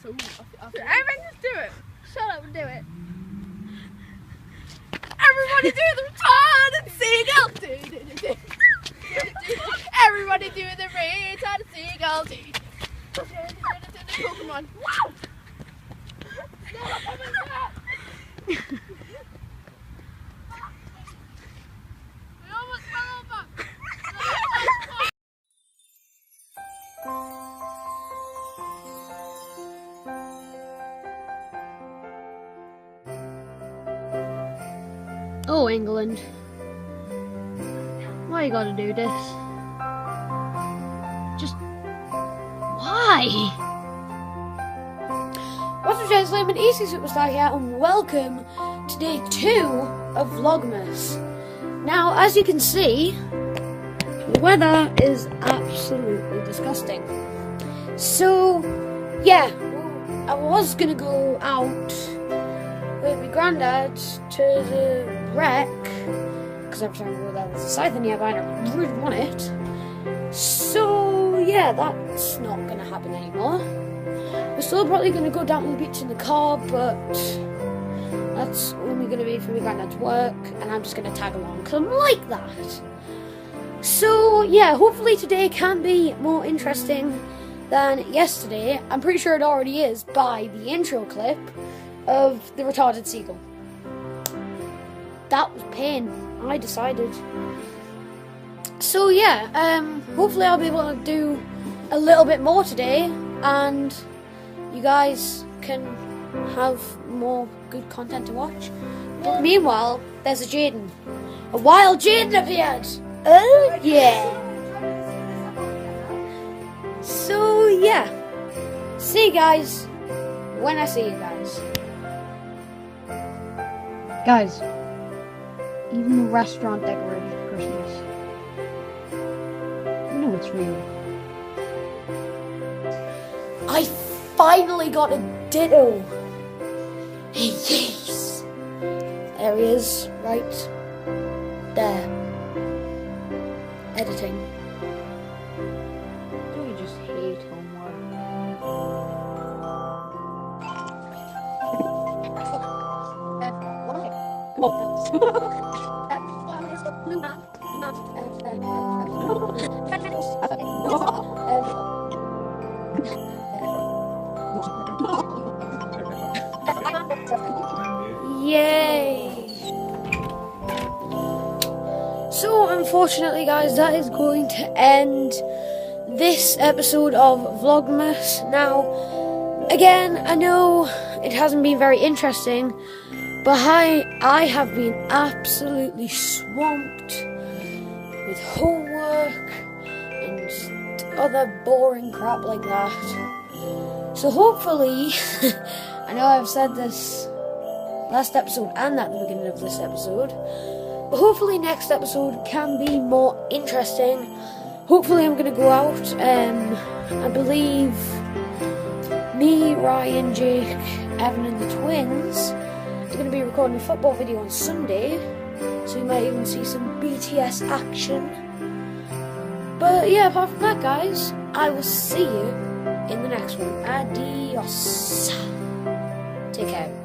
So, Everyone just do it. shut up and do it. Everybody do the retarded seagull. Everybody do the retarded seagull. Pokemon. Wow. We almost fell over. Oh, England. Why you gotta do this? Just... why? What's up, Genties and Ladlemen? ECsuperstar here, and welcome to day 2 of VlogMas. Now, as you can see, the weather is absolutely disgusting. So, yeah, I was gonna go out with my granddad to the wreck, because every time I go there there's a scythe nearby and I really want it. So yeah, that's not going to happen anymore. We're still probably going to go down to the beach in the car, but that's only going to be for my granddad's work, and I'm just going to tag along because I'm like that. So yeah, hopefully today can be more interesting than yesterday. I'm pretty sure it already is by the intro clip of the retarded seagull. That was pain, I decided. So yeah, hopefully I'll be able to do a little bit more today, and you guys can have more good content to watch. But meanwhile, there's a Jaden. A wild Jaden appeared! Oh yeah! So yeah, see you guys when I see you guys. Guys, even the restaurant decorated for Christmas. You know it's real. I finally got a DITTO! Yes! There he is, right there. Editing. Don't you just hate homework? Yay! So unfortunately guys, that is going to end this episode of VlogMas. Now, again, I know it hasn't been very interesting, but I have been absolutely swamped with homework and other boring crap like that. So hopefully, I know I've said this last episode and at the beginning of this episode, but hopefully next episode can be more interesting. Hopefully I'm going to go out, I believe me, Ryan, Jake, Evan and the twins are going to be recording a football video on Sunday, so you might even see some BTS action. But yeah, apart from that guys, I will see you in the next one. Adios. Take care.